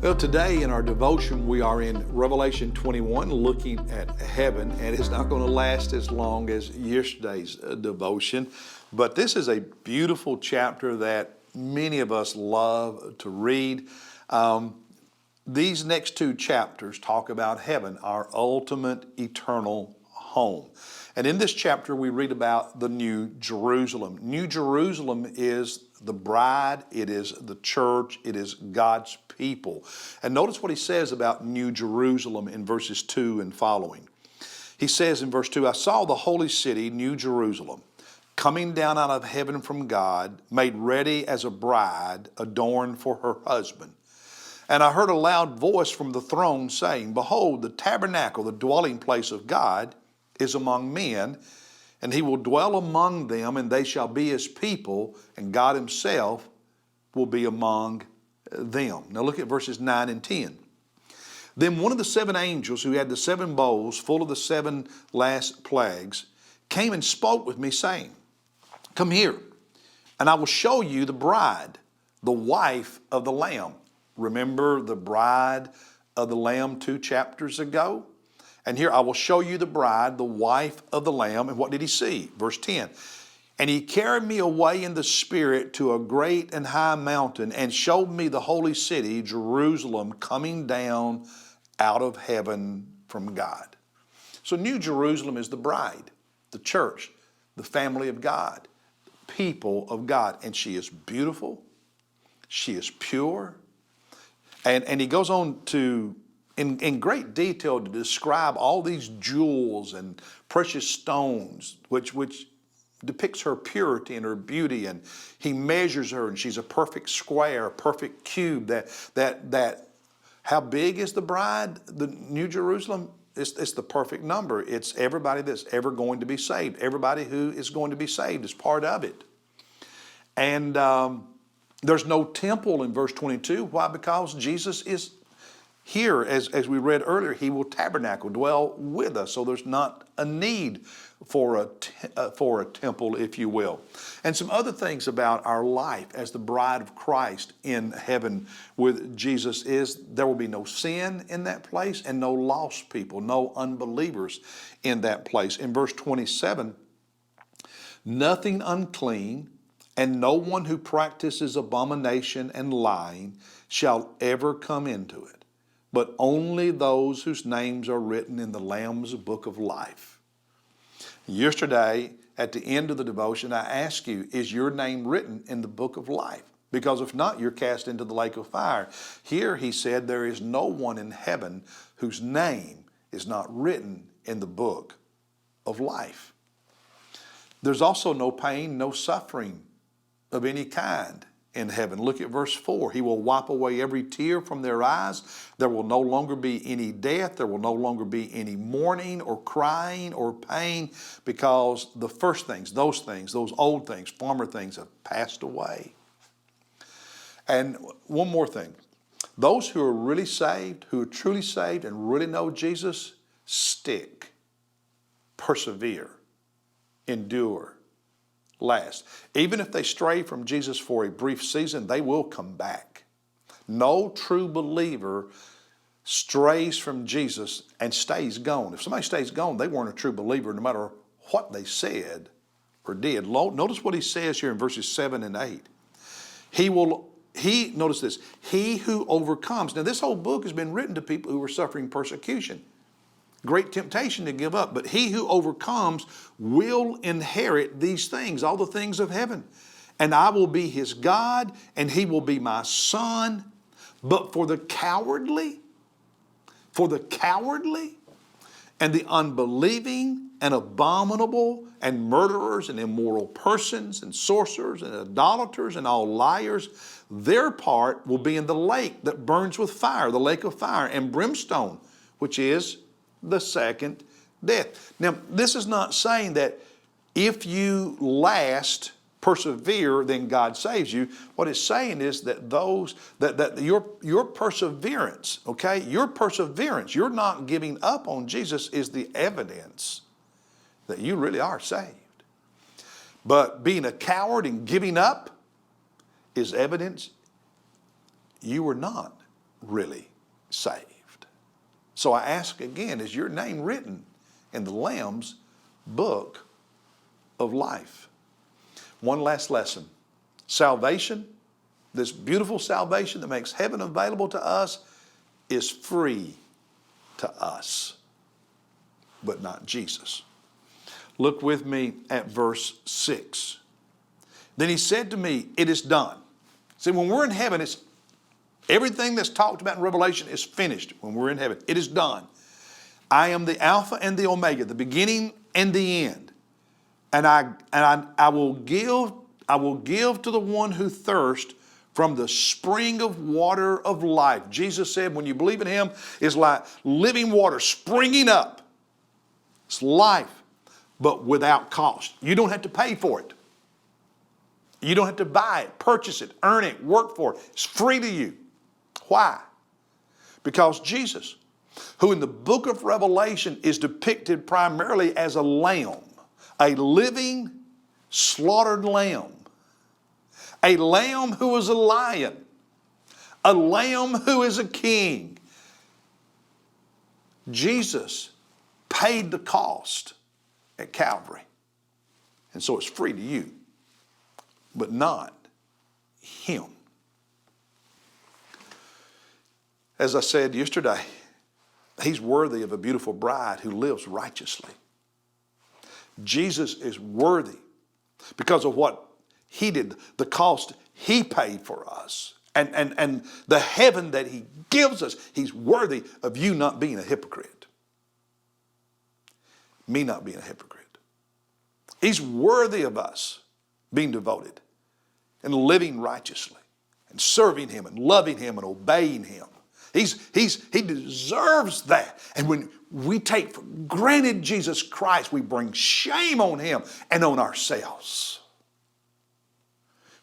Well, today in our devotion, we are in Revelation 21, looking at heaven, and it's not going to last as long as yesterday's devotion, but this is a beautiful chapter that many of us love to read. These next two chapters talk about heaven, our ultimate eternal home. And in this chapter, we read about the New Jerusalem. New Jerusalem is the bride, it is the church, it is God's people. And notice what he says about New Jerusalem in verses 2 and following. He says in verse 2, I saw the holy city, New Jerusalem, coming down out of heaven from God, made ready as a bride adorned for her husband. And I heard a loud voice from the throne saying, Behold, the tabernacle, the dwelling place of God, is among men, and he will dwell among them, and they shall be his people, and God himself will be among them. Now look at verses 9 and 10. Then one of the seven angels who had the seven bowls full of the seven last plagues came and spoke with me, saying, Come here, and I will show you the bride, the wife of the Lamb. Remember the bride of the Lamb 2 chapters ago? And here I will show you the bride, the wife of the Lamb. And what did he see? Verse 10. And he carried me away in the Spirit to a great and high mountain and showed me the holy city, Jerusalem, coming down out of heaven from God. So New Jerusalem is the bride, the church, the family of God, people of God. And she is beautiful. She is pure. And he goes on to in great detail to describe all these jewels and precious stones, which depicts her purity and her beauty. And he measures her, and she's a perfect square, a perfect cube. That how big is the bride, the New Jerusalem? It's the perfect number. It's everybody that's ever going to be saved. Everybody who is going to be saved is part of it. And there's no temple in verse 22. Why? Because Jesus is here, as we read earlier, he will tabernacle, dwell with us. So there's not a need for a temple, if you will. And some other things about our life as the bride of Christ in heaven with Jesus is there will be no sin in that place and no lost people, no unbelievers in that place. In verse 27, nothing unclean and no one who practices abomination and lying shall ever come into it, but only those whose names are written in the Lamb's book of life. Yesterday, at the end of the devotion, I asked you, is your name written in the book of life? Because if not, you're cast into the lake of fire. Here he said, there is no one in heaven whose name is not written in the book of life. There's also no pain, no suffering of any kind in heaven. Look at verse 4. He will wipe away every tear from their eyes. There will no longer be any death. There will no longer be any mourning or crying or pain, because the first things, those old things, former things have passed away. And one more thing. Those who are really saved, who are truly saved and really know Jesus, stick, persevere, endure, last. Even if they stray from Jesus for a brief season, they will come back. No true believer strays from Jesus and stays gone. If somebody stays gone, they weren't a true believer no matter what they said or did. Notice what he says here in verses 7 and 8. Notice this, he who overcomes. Now this whole book has been written to people who are suffering persecution. Great temptation to give up, but he who overcomes will inherit these things, all the things of heaven. And I will be his God, and he will be my son. But for the cowardly, and the unbelieving, and abominable, and murderers, and immoral persons, and sorcerers, and idolaters, and all liars, their part will be in the lake that burns with fire, the lake of fire and brimstone, which is the second death. Now, this is not saying that if you persevere, then God saves you. What it's saying is that your perseverance, okay, you're not giving up on Jesus is the evidence that you really are saved. But being a coward and giving up is evidence you were not. really saved. So I ask again, is your name written in the Lamb's book of life? One last lesson. Salvation, this beautiful salvation that makes heaven available to us, is free to us, but not Jesus. Look with me at verse 6. Then he said to me, it is done. See, when we're in heaven, it's everything that's talked about in Revelation is finished when we're in heaven. It is done. I am the Alpha and the Omega, the beginning and the end. And I will give to the one who thirsts from the spring of water of life. Jesus said, when you believe in him, it's like living water springing up. It's life, but without cost. You don't have to pay for it. You don't have to buy it, purchase it, earn it, work for it. It's free to you. Why? Because Jesus, who in the book of Revelation is depicted primarily as a lamb, a living, slaughtered lamb, a lamb who is a lion, a lamb who is a king. Jesus paid the cost at Calvary. And so it's free to you, but not him. As I said yesterday, he's worthy of a beautiful bride who lives righteously. Jesus is worthy because of what he did, the cost he paid for us, and the heaven that he gives us. He's worthy of you not being a hypocrite, me not being a hypocrite. He's worthy of us being devoted and living righteously and serving him and loving him and obeying him. He deserves that. And when we take for granted Jesus Christ, we bring shame on him and on ourselves.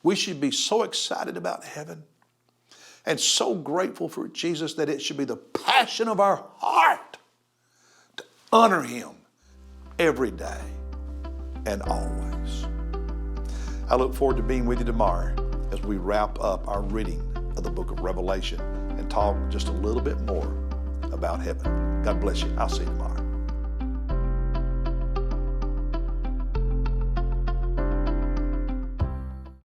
We should be so excited about heaven and so grateful for Jesus that it should be the passion of our heart to honor him every day and always. I look forward to being with you tomorrow as we wrap up our reading of the book of Revelation and talk just a little bit more about heaven. God bless you. I'll see you tomorrow.